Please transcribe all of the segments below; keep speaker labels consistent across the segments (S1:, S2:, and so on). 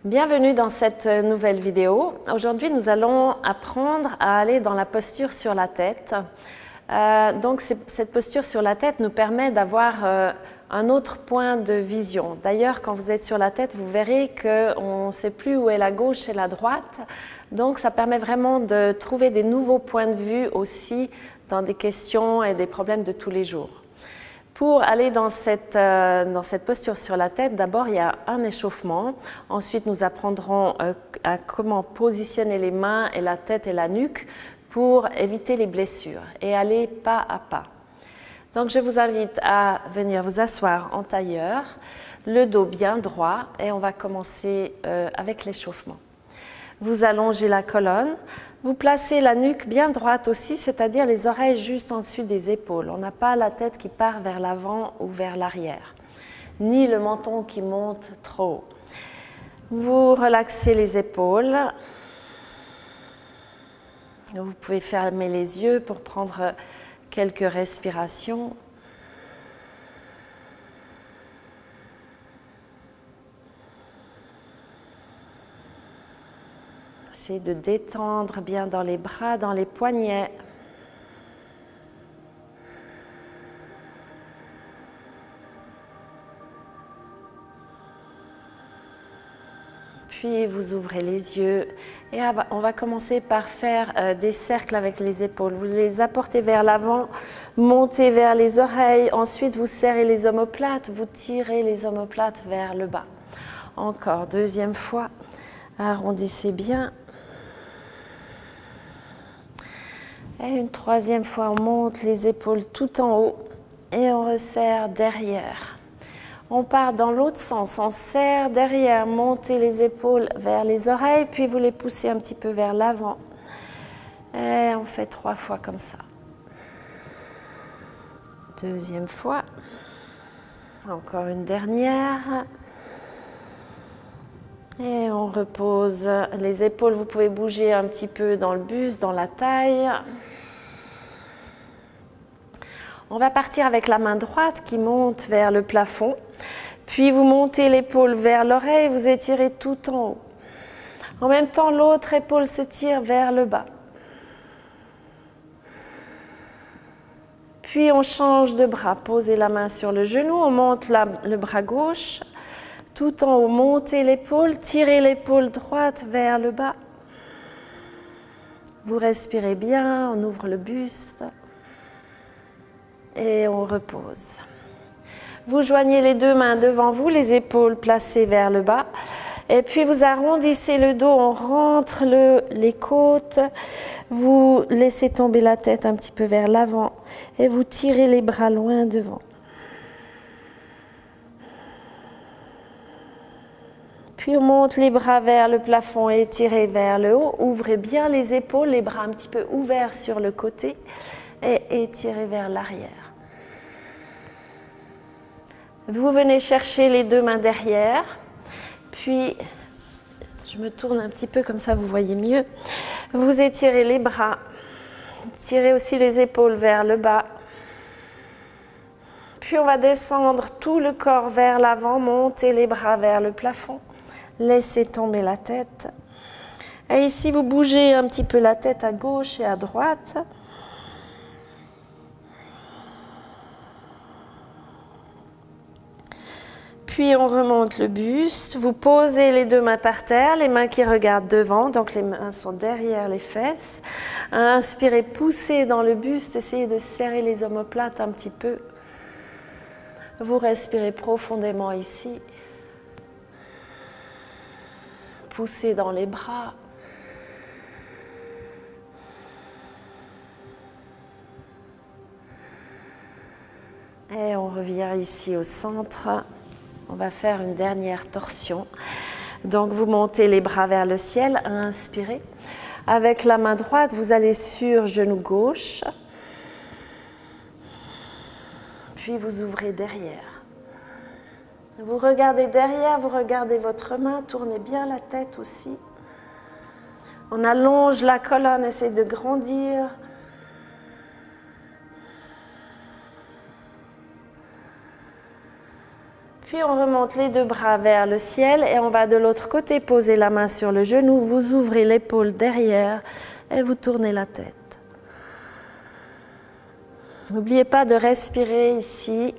S1: Bienvenue dans cette nouvelle vidéo. Aujourd'hui, nous allons apprendre à aller dans la posture sur la tête. Donc, cette posture sur la tête nous permet d'avoir un autre point de vision. D'ailleurs, quand vous êtes sur la tête, vous verrez qu'on ne sait plus où est la gauche et la droite. Donc, ça permet vraiment de trouver des nouveaux points de vue aussi dans des questions et des problèmes de tous les jours. Pour aller dans cette posture sur la tête, d'abord il y a un échauffement. Ensuite, nous apprendrons à comment positionner les mains et la tête et la nuque pour éviter les blessures et aller pas à pas. Donc, je vous invite à venir vous asseoir en tailleur, le dos bien droit et on va commencer avec l'échauffement. Vous allongez la colonne, vous placez la nuque bien droite aussi, c'est-à-dire les oreilles juste en dessus des épaules. On n'a pas la tête qui part vers l'avant ou vers l'arrière, ni le menton qui monte trop haut. Vous relaxez les épaules. Vous pouvez fermer les yeux pour prendre quelques respirations. Essayez de détendre bien dans les bras, dans les poignets. Puis vous ouvrez les yeux et on va commencer par faire des cercles avec les épaules. Vous les apportez vers l'avant, montez vers les oreilles, ensuite vous serrez les omoplates, vous tirez les omoplates vers le bas. Encore, deuxième fois, arrondissez bien. Et une troisième fois, on monte les épaules tout en haut et on resserre derrière. On part dans l'autre sens, on serre derrière, montez les épaules vers les oreilles, puis vous les poussez un petit peu vers l'avant. Et on fait 3 fois comme ça. Deuxième fois. Encore une dernière. Et on repose les épaules, vous pouvez bouger un petit peu dans le buste, dans la taille. On va partir avec la main droite qui monte vers le plafond. Puis vous montez l'épaule vers l'oreille, vous étirez tout en haut. En même temps, l'autre épaule se tire vers le bas. Puis on change de bras, posez la main sur le genou, on monte le bras gauche. Tout en haut, montez l'épaule, tirez l'épaule droite vers le bas. Vous respirez bien, on ouvre le buste. Et on repose. Vous joignez les deux mains devant vous, les épaules placées vers le bas. Et puis vous arrondissez le dos, on rentre les côtes. Vous laissez tomber la tête un petit peu vers l'avant. Et vous tirez les bras loin devant. Puis on monte les bras vers le plafond et tirez vers le haut. Ouvrez bien les épaules, les bras un petit peu ouverts sur le côté. Et étirez vers l'arrière. Vous venez chercher les deux mains derrière, puis je me tourne un petit peu comme ça vous voyez mieux. Vous étirez les bras, tirez aussi les épaules vers le bas. Puis on va descendre tout le corps vers l'avant, monter les bras vers le plafond, laissez tomber la tête. Et ici vous bougez un petit peu la tête à gauche et à droite. Puis on remonte le buste, vous posez les deux mains par terre, les mains qui regardent devant, donc les mains sont derrière les fesses. Inspirez, poussez dans le buste, essayez de serrer les omoplates un petit peu. Vous respirez profondément ici. Poussez dans les bras. Et on revient ici au centre. On va faire une dernière torsion. Donc vous montez les bras vers le ciel, inspirez. Avec la main droite, vous allez sur genou gauche. Puis vous ouvrez derrière. Vous regardez derrière, vous regardez votre main, tournez bien la tête aussi. On allonge la colonne, essayez de grandir. Puis on remonte les deux bras vers le ciel et on va de l'autre côté poser la main sur le genou. Vous ouvrez l'épaule derrière et vous tournez la tête. N'oubliez pas de respirer ici,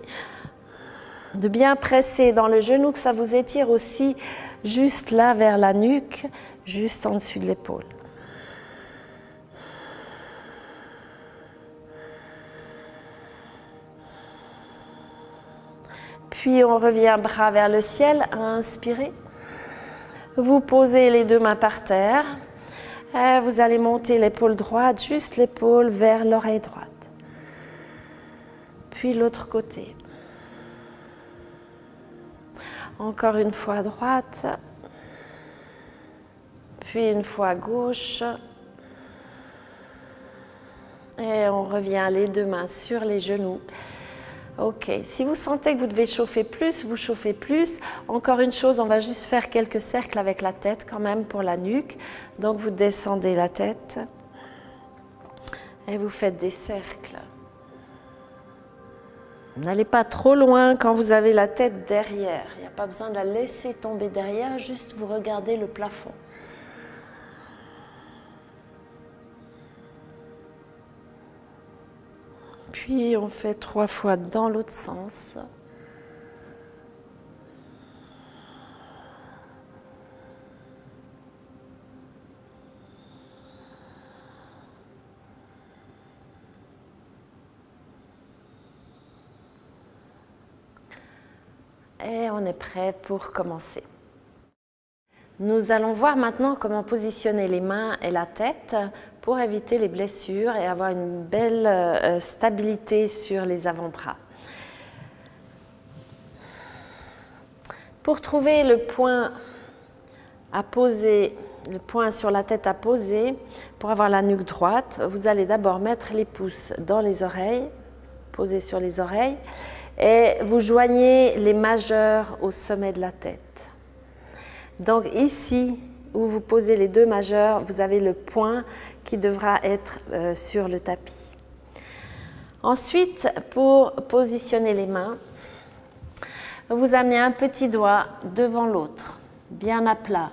S1: de bien presser dans le genou, que ça vous étire aussi juste là vers la nuque, juste en dessus de l'épaule. Puis on revient bras vers le ciel, inspirez. Vous posez les deux mains par terre. Et vous allez monter l'épaule droite, juste l'épaule vers l'oreille droite. Puis l'autre côté. Encore une fois droite. Puis une fois gauche. Et on revient les deux mains sur les genoux. Ok, si vous sentez que vous devez chauffer plus, vous chauffez plus. Encore une chose, on va juste faire quelques cercles avec la tête quand même pour la nuque. Donc vous descendez la tête et vous faites des cercles. N'allez pas trop loin quand vous avez la tête derrière. Il n'y a pas besoin de la laisser tomber derrière, juste vous regardez le plafond. Puis on fait 3 fois dans l'autre sens. Et on est prêt pour commencer. Nous allons voir maintenant comment positionner les mains et la tête pour éviter les blessures et avoir une belle stabilité sur les avant-bras. Pour trouver le point à poser, le point sur la tête à poser, pour avoir la nuque droite, vous allez d'abord mettre les pouces dans les oreilles, poser sur les oreilles, et vous joignez les majeurs au sommet de la tête. Donc ici, où vous posez les deux majeurs, vous avez le point qui devra être sur le tapis. Ensuite, pour positionner les mains, vous amenez un petit doigt devant l'autre, bien à plat.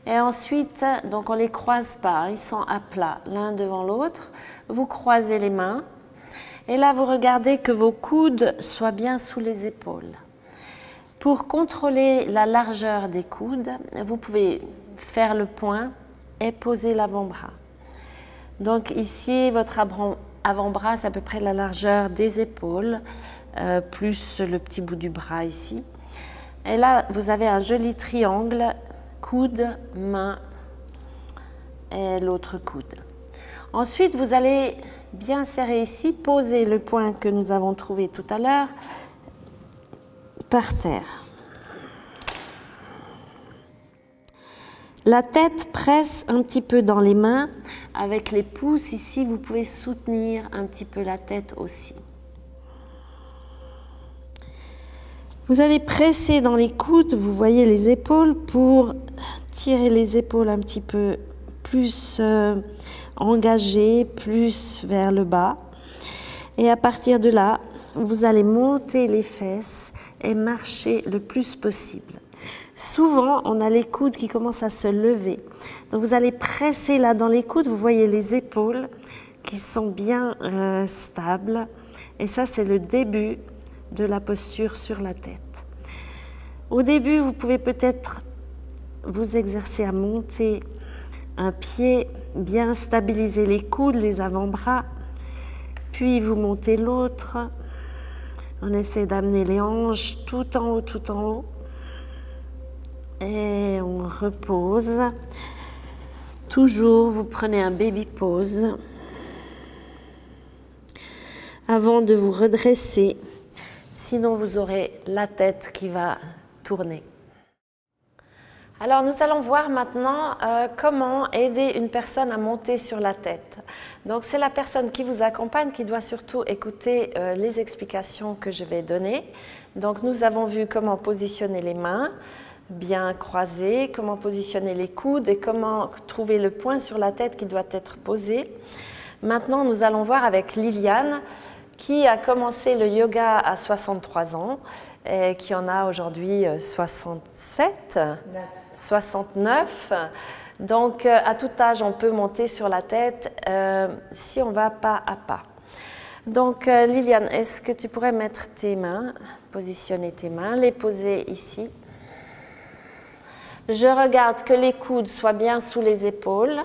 S1: Et ensuite, donc on ne les croise pas, ils sont à plat, l'un devant l'autre. Vous croisez les mains. Et là, vous regardez que vos coudes soient bien sous les épaules. Pour contrôler la largeur des coudes, vous pouvez faire le point et poser l'avant-bras. Donc ici, votre avant-bras, c'est à peu près la largeur des épaules, plus le petit bout du bras ici. Et là, vous avez un joli triangle, coude, main et l'autre coude. Ensuite, vous allez bien serrer ici, poser le point que nous avons trouvé tout à l'heure par terre. La tête presse un petit peu dans les mains. Avec les pouces ici, vous pouvez soutenir un petit peu la tête aussi. Vous allez presser dans les coudes, vous voyez les épaules, pour tirer les épaules un petit peu plus engagées, plus vers le bas. Et à partir de là, vous allez monter les fesses et marcher le plus possible. Souvent, on a les coudes qui commencent à se lever. Donc vous allez presser là dans les coudes, vous voyez les épaules qui sont bien stables. Et ça, c'est le début de la posture sur la tête. Au début, vous pouvez peut-être vous exercer à monter un pied, bien stabiliser les coudes, les avant-bras, puis vous montez l'autre. On essaie d'amener les hanches tout en haut, tout en haut. Et on repose. Toujours, vous prenez un baby pose avant de vous redresser. Sinon, vous aurez la tête qui va tourner. Alors, nous allons voir maintenant comment aider une personne à monter sur la tête. Donc, c'est la personne qui vous accompagne qui doit surtout écouter les explications que je vais donner. Donc, nous avons vu comment positionner les mains bien croisées, comment positionner les coudes et comment trouver le point sur la tête qui doit être posé. Maintenant, nous allons voir avec Liliane qui a commencé le yoga à 63 ans et qui en a aujourd'hui 67, 69. Donc à tout âge, on peut monter sur la tête si on va pas à pas. Donc Liliane, est-ce que tu pourrais mettre tes mains, positionner tes mains, les poser ici. Je regarde que les coudes soient bien sous les épaules,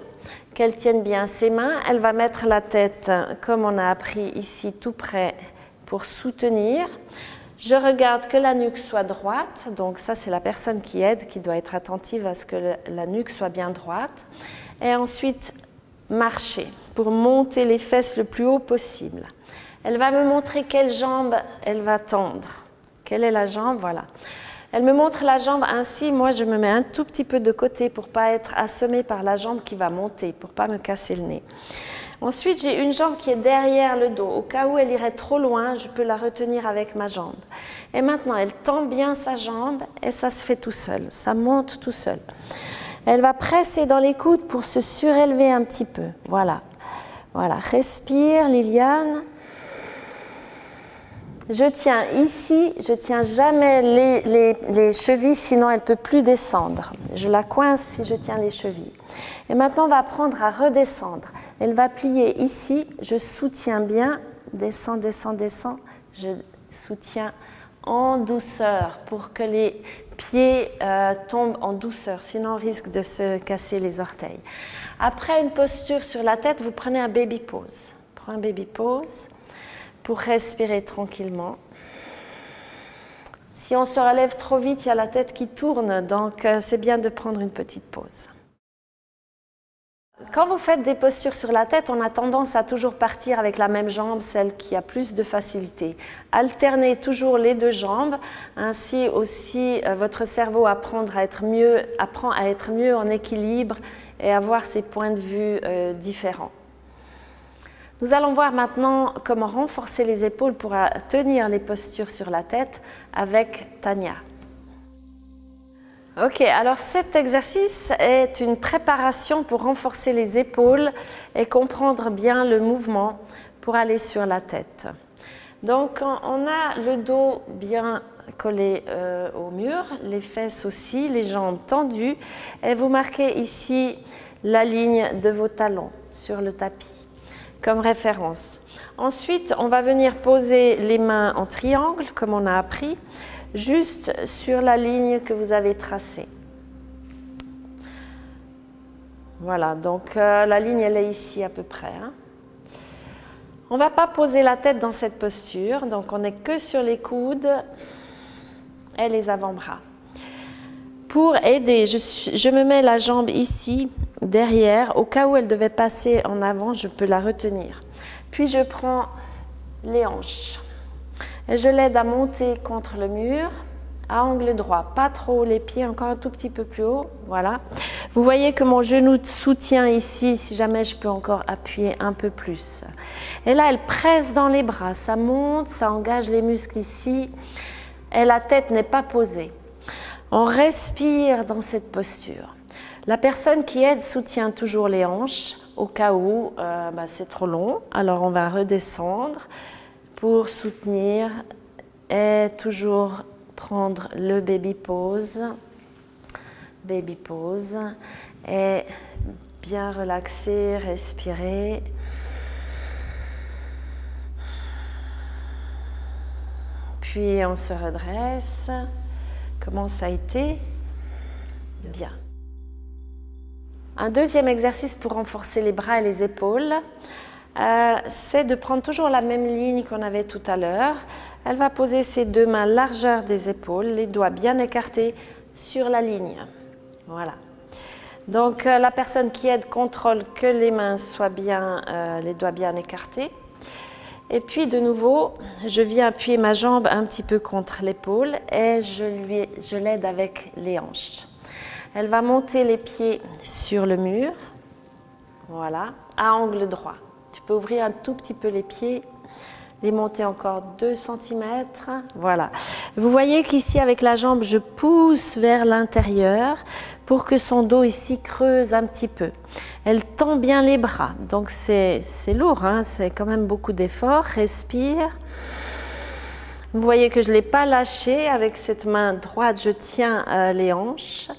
S1: qu'elle tienne bien ses mains. Elle va mettre la tête, comme on a appris ici, tout près pour soutenir. Je regarde que la nuque soit droite. Donc ça, c'est la personne qui aide, qui doit être attentive à ce que la nuque soit bien droite. Et ensuite, marcher pour monter les fesses le plus haut possible. Elle va me montrer quelle jambe elle va tendre. Quelle est la jambe? Voilà. Elle me montre la jambe ainsi, moi je me mets un tout petit peu de côté pour ne pas être assommée par la jambe qui va monter, pour ne pas me casser le nez. Ensuite, j'ai une jambe qui est derrière le dos. Au cas où elle irait trop loin, je peux la retenir avec ma jambe. Et maintenant, elle tend bien sa jambe et ça se fait tout seul, ça monte tout seul. Elle va presser dans les coudes pour se surélever un petit peu. Voilà. Voilà. Respire, Liliane. Je tiens ici, je ne tiens jamais les chevilles, sinon elle ne peut plus descendre. Je la coince si je tiens les chevilles. Et maintenant, on va apprendre à redescendre. Elle va plier ici, je soutiens bien, descends, descends, descends. Je soutiens en douceur pour que les pieds tombent en douceur, sinon on risque de se casser les orteils. Après une posture sur la tête, vous prenez un baby pose. Prends un baby pose. Pour respirer tranquillement. Si on se relève trop vite, il y a la tête qui tourne, donc c'est bien de prendre une petite pause. Quand vous faites des postures sur la tête, on a tendance à toujours partir avec la même jambe, celle qui a plus de facilité. Alternez toujours les deux jambes, ainsi aussi votre cerveau apprend à être mieux en équilibre et avoir ses points de vue différents. Nous allons voir maintenant comment renforcer les épaules pour tenir les postures sur la tête avec Tania. Ok, alors cet exercice est une préparation pour renforcer les épaules et comprendre bien le mouvement pour aller sur la tête. Donc on a le dos bien collé au mur, les fesses aussi, les jambes tendues et vous marquez ici la ligne de vos talons sur le tapis comme référence. Ensuite, on va venir poser les mains en triangle, comme on a appris, juste sur la ligne que vous avez tracée. Voilà, donc la ligne, elle est ici à peu près. Hein. On ne va pas poser la tête dans cette posture, donc on n'est que sur les coudes et les avant-bras. Pour aider, je me mets la jambe ici, derrière. Au cas où elle devait passer en avant, je peux la retenir. Puis je prends les hanches. Et je l'aide à monter contre le mur, à angle droit. Pas trop les pieds, encore un tout petit peu plus haut. Voilà. Vous voyez que mon genou soutient ici, si jamais je peux encore appuyer un peu plus. Et là, elle presse dans les bras. Ça monte, ça engage les muscles ici. Et la tête n'est pas posée. On respire dans cette posture. La personne qui aide soutient toujours les hanches au cas où c'est trop long. Alors on va redescendre pour soutenir et toujours prendre le baby pose et bien relaxer, respirer. Puis on se redresse. Comment ça a été? Bien. Un deuxième exercice pour renforcer les bras et les épaules, c'est de prendre toujours la même ligne qu'on avait tout à l'heure. Elle va poser ses deux mains largeur des épaules, les doigts bien écartés sur la ligne. Voilà. Donc la personne qui aide contrôle que les mains soient bien, les doigts bien écartés. Et puis de nouveau, je viens appuyer ma jambe un petit peu contre l'épaule et je l'aide avec les hanches. Elle va monter les pieds sur le mur, voilà, à angle droit. Tu peux ouvrir un tout petit peu les pieds, les monter encore 2 cm, voilà. Vous voyez qu'ici, avec la jambe, je pousse vers l'intérieur pour que son dos ici creuse un petit peu. Elle tend bien les bras, donc c'est lourd, hein, c'est quand même beaucoup d'efforts. Respire. Vous voyez que je ne l'ai pas lâché. Avec cette main droite, je tiens les hanches.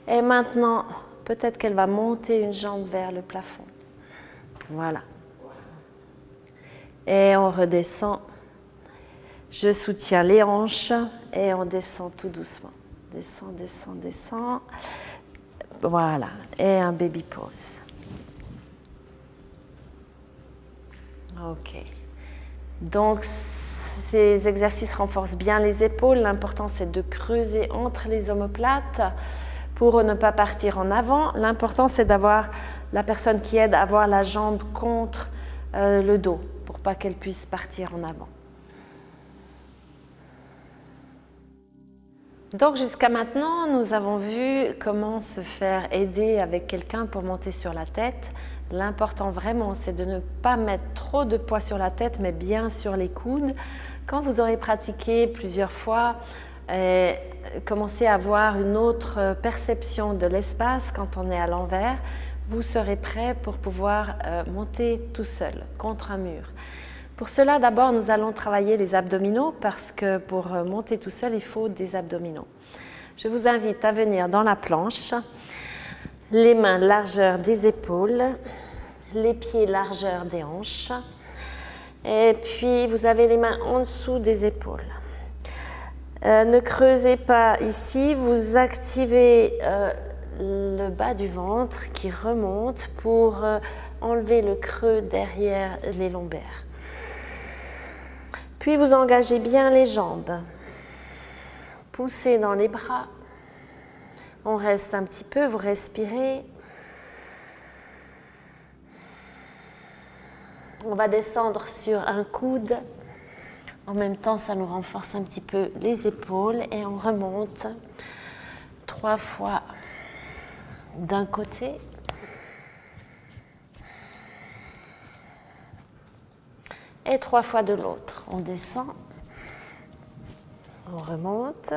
S1: Et maintenant, peut-être qu'elle va monter une jambe vers le plafond. Voilà. Et on redescend. Je soutiens les hanches et on descend tout doucement. Descend, descend, descend. Voilà. Et un baby pose. Ok. Donc, ces exercices renforcent bien les épaules. L'important, c'est de creuser entre les omoplates pour ne pas partir en avant. L'important, c'est d'avoir la personne qui aide à avoir la jambe contre le dos pour pas qu'elle puisse partir en avant. Donc jusqu'à maintenant, nous avons vu comment se faire aider avec quelqu'un pour monter sur la tête. L'important vraiment, c'est de ne pas mettre trop de poids sur la tête, mais bien sur les coudes. Quand vous aurez pratiqué plusieurs fois, commencez à avoir une autre perception de l'espace quand on est à l'envers. Vous serez prêt pour pouvoir monter tout seul contre un mur. Pour cela, d'abord, nous allons travailler les abdominaux parce que pour monter tout seul, il faut des abdominaux. Je vous invite à venir dans la planche, les mains largeur des épaules, les pieds largeur des hanches, et puis vous avez les mains en dessous des épaules. Ne creusez pas ici, vous activez le bas du ventre qui remonte pour enlever le creux derrière les lombaires. Puis vous engagez bien les jambes. Poussez dans les bras. On reste un petit peu, vous respirez. On va descendre sur un coude. En même temps, ça nous renforce un petit peu les épaules et on remonte 3 fois d'un côté. Et 3 fois de l'autre. On descend, on remonte.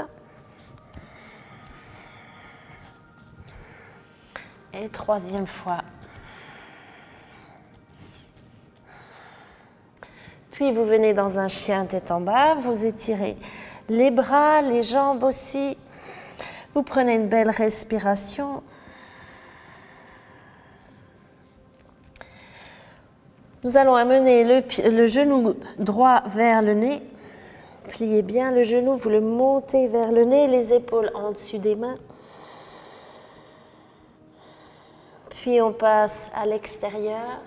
S1: Et 3e fois. Puis vous venez dans un chien tête en bas, vous étirez les bras, les jambes aussi. Vous prenez une belle respiration. Nous allons amener le genou droit vers le nez. Pliez bien le genou, vous le montez vers le nez, les épaules en dessus des mains. Puis on passe à l'extérieur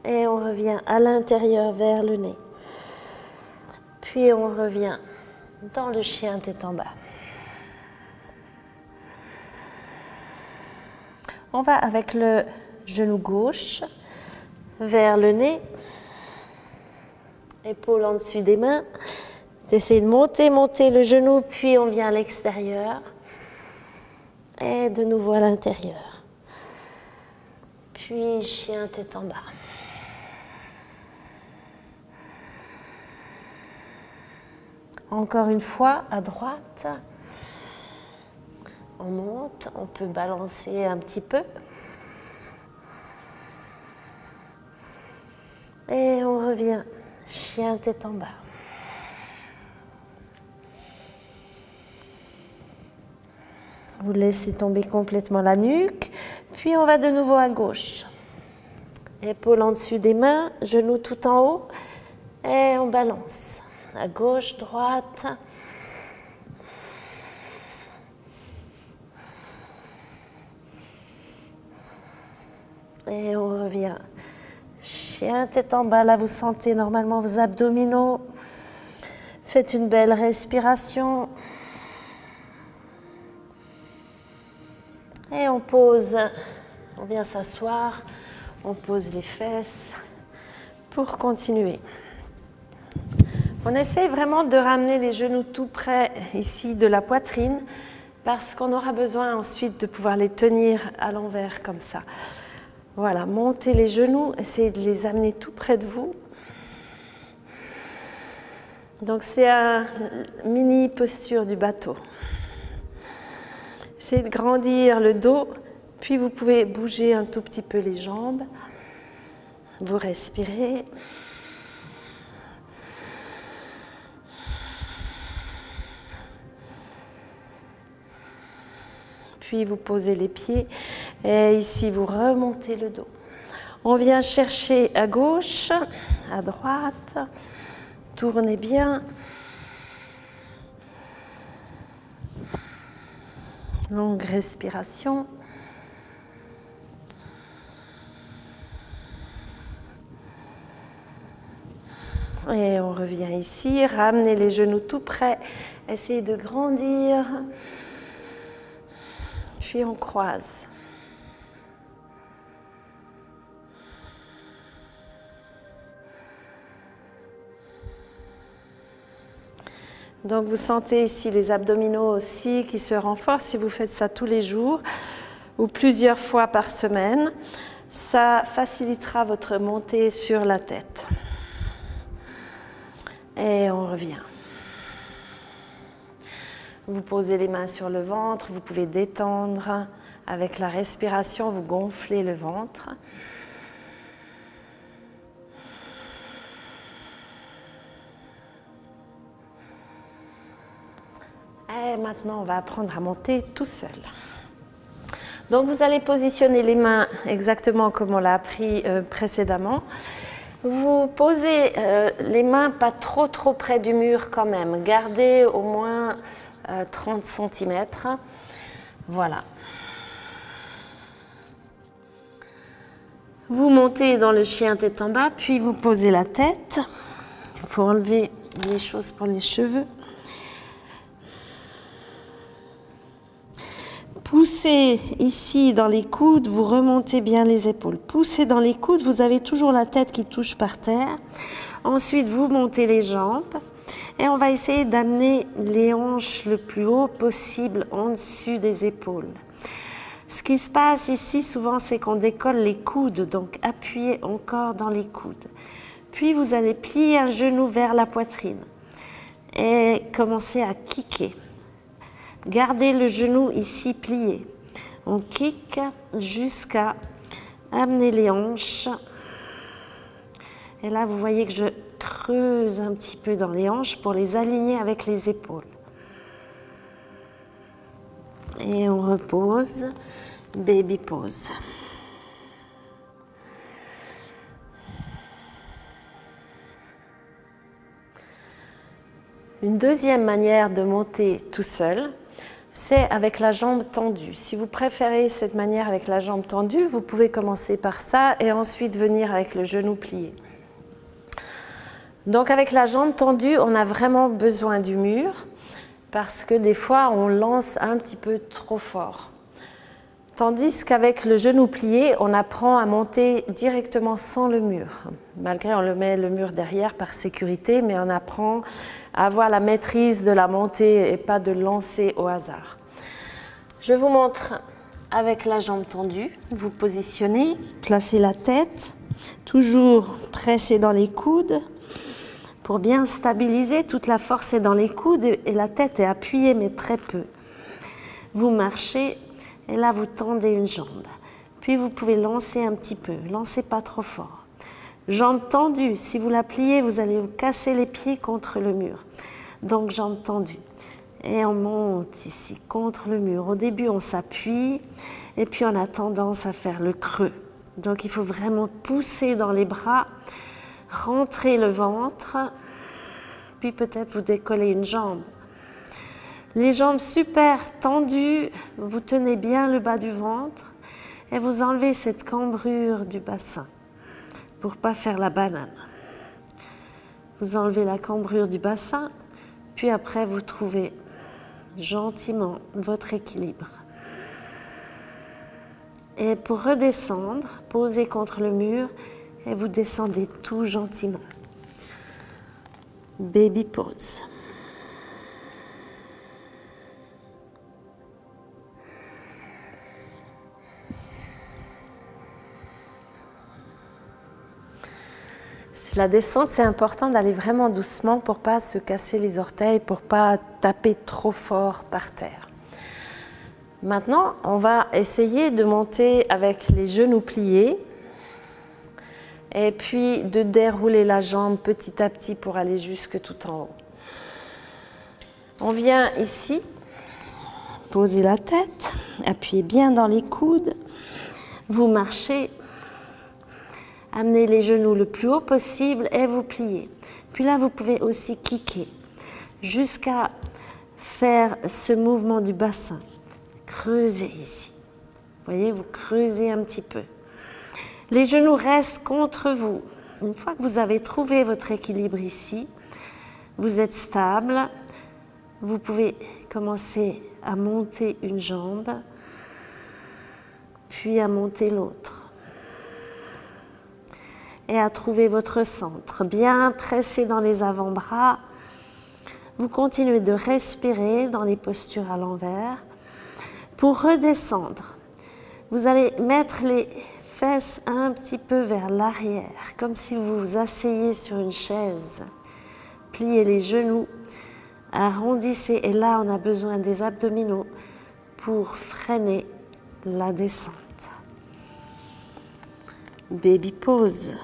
S1: et on revient à l'intérieur vers le nez. Puis on revient dans le chien tête en bas. On va avec le genou gauche vers le nez, épaules en dessus des mains. Essayez de monter le genou, puis on vient à l'extérieur et de nouveau à l'intérieur. Puis chien tête en bas. Encore une fois, à droite. On monte, on peut balancer un petit peu. Et on revient, chien tête en bas. Vous laissez tomber complètement la nuque, puis on va de nouveau à gauche. Épaules en dessus des mains, genoux tout en haut, et on balance. À gauche, droite. Et on revient. Chien tête en bas, là vous sentez normalement vos abdominaux. Faites une belle respiration. Et on pose, on vient s'asseoir, on pose les fesses pour continuer. On essaie vraiment de ramener les genoux tout près ici de la poitrine parce qu'on aura besoin ensuite de pouvoir les tenir à l'envers comme ça. Voilà, montez les genoux, essayez de les amener tout près de vous. Donc c'est une mini posture du bateau. Essayez de grandir le dos, puis vous pouvez bouger un tout petit peu les jambes. Vous respirez. Puis vous posez les pieds et ici vous remontez le dos. On vient chercher à gauche, à droite, tournez bien. Longue respiration. Et on revient ici, ramenez les genoux tout près, essayez de grandir. Puis on croise. Donc vous sentez ici les abdominaux aussi qui se renforcent si vous faites ça tous les jours ou plusieurs fois par semaine. Ça facilitera votre montée sur la tête. Et on revient. Vous posez les mains sur le ventre, vous pouvez détendre. Avec la respiration, vous gonflez le ventre. Et maintenant, on va apprendre à monter tout seul. Donc, vous allez positionner les mains exactement comme on l'a appris précédemment. Vous posez les mains pas trop près du mur quand même. Gardez au moins 30 cm. Voilà. Vous montez dans le chien tête en bas, puis vous posez la tête. Il faut enlever les choses pour les cheveux. Poussez ici dans les coudes, vous remontez bien les épaules. Poussez dans les coudes, vous avez toujours la tête qui touche par terre. Ensuite, vous montez les jambes et on va essayer d'amener les hanches le plus haut possible en dessus des épaules. Ce qui se passe ici souvent, c'est qu'on décolle les coudes, donc appuyez encore dans les coudes. Puis vous allez plier un genou vers la poitrine et commencer à kicker. Gardez le genou ici plié. On kick jusqu'à amener les hanches. Et là, vous voyez que je creuse un petit peu dans les hanches pour les aligner avec les épaules. Et on repose, baby pose. Une deuxième manière de monter tout seul, c'est avec la jambe tendue. Si vous préférez cette manière avec la jambe tendue, vous pouvez commencer par ça et ensuite venir avec le genou plié. Donc avec la jambe tendue, on a vraiment besoin du mur parce que des fois on lance un petit peu trop fort. Tandis qu'avec le genou plié, on apprend à monter directement sans le mur. Malgré on le met le mur derrière par sécurité, mais on apprend à avoir la maîtrise de la montée et pas de lancer au hasard. Je vous montre avec la jambe tendue. Vous positionnez, placez la tête, toujours pressez dans les coudes pour bien stabiliser. Toute la force est dans les coudes et la tête est appuyée mais très peu. Vous marchez et là vous tendez une jambe. Puis vous pouvez lancer un petit peu, lancez pas trop fort. Jambe tendue, si vous la pliez, vous allez vous casser les pieds contre le mur. Donc jambe tendue. Et on monte ici contre le mur. Au début, on s'appuie et puis on a tendance à faire le creux. Donc il faut vraiment pousser dans les bras, rentrer le ventre, puis peut-être vous décoller une jambe. Les jambes super tendues, vous tenez bien le bas du ventre et vous enlevez cette cambrure du bassin pour ne pas faire la banane. Vous enlevez la cambrure du bassin, puis après vous trouvez gentiment votre équilibre. Et pour redescendre, posez contre le mur et vous descendez tout gentiment. Baby pose. La descente, c'est important d'aller vraiment doucement pour ne pas se casser les orteils, pour ne pas taper trop fort par terre. Maintenant, on va essayer de monter avec les genoux pliés et puis de dérouler la jambe petit à petit pour aller jusque tout en haut. On vient ici, poser la tête, appuyez bien dans les coudes, vous marchez, amenez les genoux le plus haut possible et vous pliez. Puis là, vous pouvez aussi kicker jusqu'à faire ce mouvement du bassin. Creusez ici. Vous voyez, vous creusez un petit peu. Les genoux restent contre vous. Une fois que vous avez trouvé votre équilibre ici, vous êtes stable. Vous pouvez commencer à monter une jambe, puis à monter l'autre. Et à trouver votre centre. Bien pressé dans les avant-bras. Vous continuez de respirer dans les postures à l'envers. Pour redescendre, vous allez mettre les fesses un petit peu vers l'arrière, comme si vous vous asseyez sur une chaise. Pliez les genoux. Arrondissez, et là on a besoin des abdominaux pour freiner la descente. Baby pose.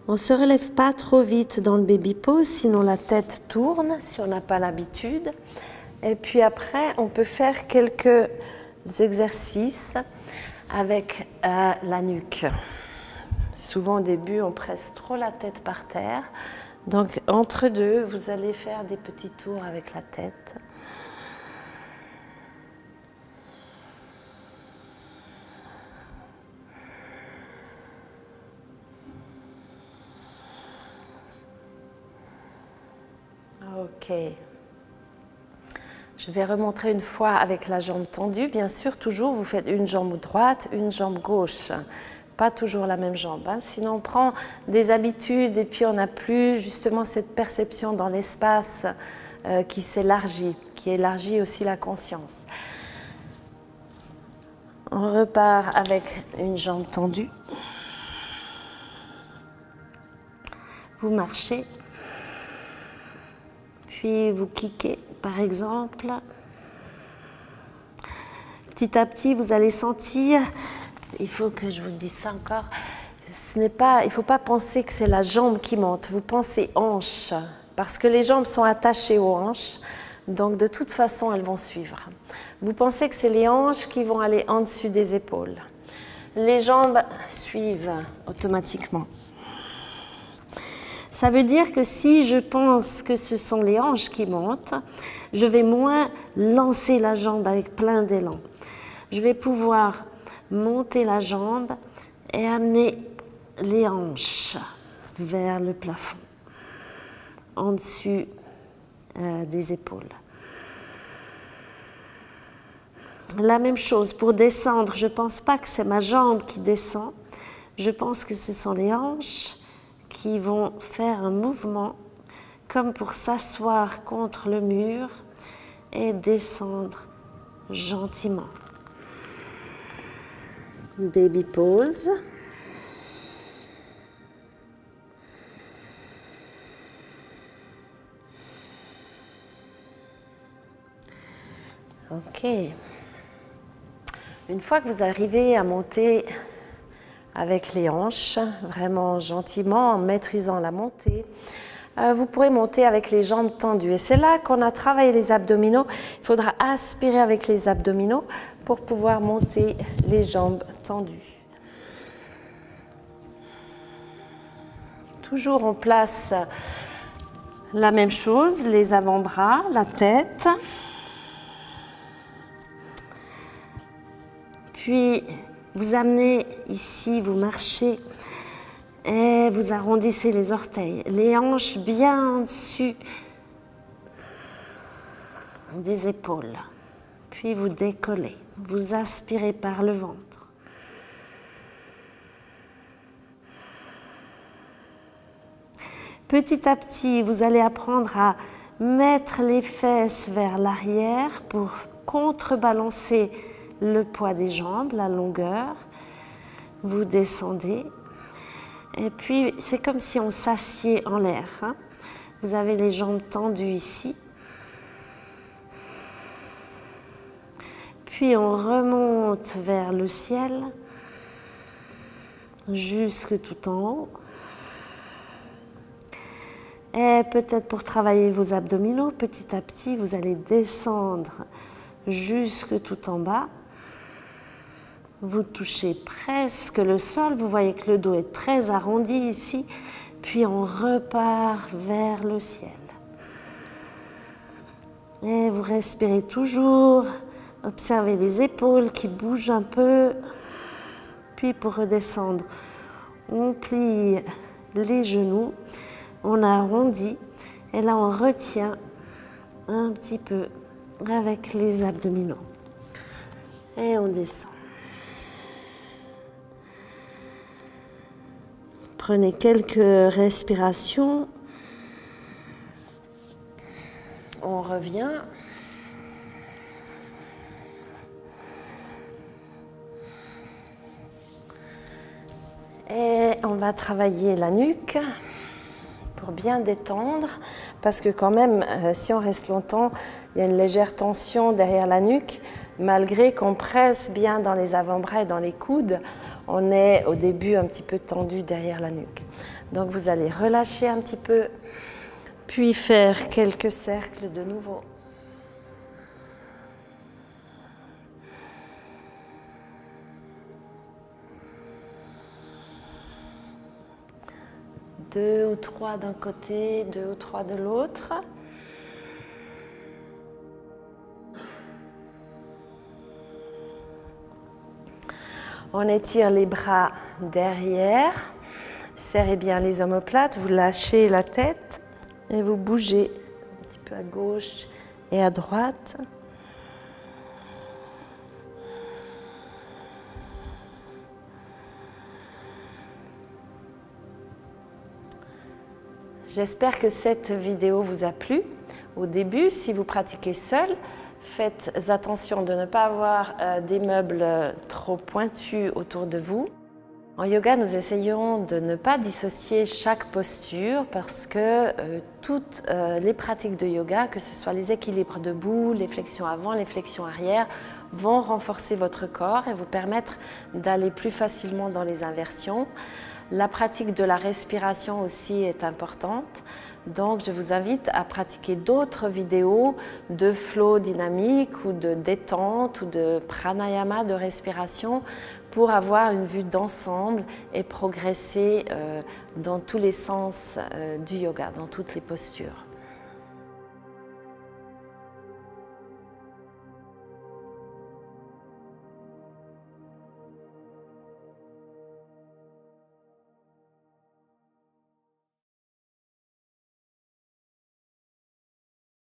S1: On ne se relève pas trop vite dans le baby pose, sinon la tête tourne, si on n'a pas l'habitude. Et puis après, on peut faire quelques exercices avec la nuque. Souvent au début, on presse trop la tête par terre. Donc entre deux, vous allez faire des petits tours avec la tête. Ok. Je vais remontrer une fois avec la jambe tendue. Bien sûr, toujours, vous faites une jambe droite, une jambe gauche. Pas toujours la même jambe. Hein. Sinon, on prend des habitudes et puis on n'a plus justement cette perception dans l'espace qui s'élargit, qui élargit aussi la conscience. On repart avec une jambe tendue. Vous marchez. Puis vous kickez, par exemple. Petit à petit, vous allez sentir, il faut que je vous dise ça encore, il ne faut pas penser que c'est la jambe qui monte, vous pensez hanche, parce que les jambes sont attachées aux hanches, donc de toute façon, elles vont suivre. Vous pensez que c'est les hanches qui vont aller en dessus des épaules. Les jambes suivent automatiquement. Ça veut dire que si je pense que ce sont les hanches qui montent, je vais moins lancer la jambe avec plein d'élan. Je vais pouvoir monter la jambe et amener les hanches vers le plafond, en dessus des épaules. La même chose pour descendre, je ne pense pas que c'est ma jambe qui descend, je pense que ce sont les hanches qui vont faire un mouvement comme pour s'asseoir contre le mur et descendre gentiment. Baby pose. Ok. Une fois que vous arrivez à monter avec les hanches, vraiment gentiment, en maîtrisant la montée, vous pourrez monter avec les jambes tendues. Et c'est là qu'on a travaillé les abdominaux. Il faudra aspirer avec les abdominaux pour pouvoir monter les jambes tendues. Toujours on place la même chose, les avant-bras, la tête. Puis vous amenez ici, vous marchez et vous arrondissez les orteils. Les hanches bien en dessus des épaules. Puis vous décollez. Vous aspirez par le ventre. Petit à petit, vous allez apprendre à
S2: mettre les fesses vers l'arrière pour contrebalancer le poids des jambes, la longueur. Vous descendez. Et puis, c'est comme si on s'assied en l'air. Hein. Vous avez les jambes tendues ici. Puis, on remonte vers le ciel, jusque tout en haut. Et peut-être pour travailler vos abdominaux, petit à petit, vous allez descendre jusque tout en bas. Vous touchez presque le sol. Vous voyez que le dos est très arrondi ici. Puis on repart vers le ciel. Et vous respirez toujours. Observez les épaules qui bougent un peu. Puis pour redescendre, on plie les genoux. On arrondit et là on retient un petit peu avec les abdominaux. Et on descend. Prenez quelques respirations.
S1: On revient. Et on va travailler la nuque pour bien détendre, parce que quand même, si on reste longtemps, il y a une légère tension derrière la nuque, malgré qu'on presse bien dans les avant-bras et dans les coudes, on est au début un petit peu tendu derrière la nuque. Donc vous allez relâcher un petit peu, puis faire quelques cercles de nouveau. Deux ou trois d'un côté, deux ou trois de l'autre. On étire les bras derrière, serrez bien les omoplates, vous lâchez la tête et vous bougez un petit peu à gauche et à droite. J'espère que cette vidéo vous a plu. Au début, si vous pratiquez seul, faites attention de ne pas avoir des meubles trop pointus autour de vous. En yoga, nous essayons de ne pas dissocier chaque posture parce que toutes les pratiques de yoga, que ce soit les équilibres debout, les flexions avant, les flexions arrière, vont renforcer votre corps et vous permettre d'aller plus facilement dans les inversions. La pratique de la respiration aussi est importante. Donc, je vous invite à pratiquer d'autres vidéos de flow dynamique ou de détente ou de pranayama, de respiration, pour avoir une vue d'ensemble et progresser dans tous les sens du yoga, dans toutes les postures.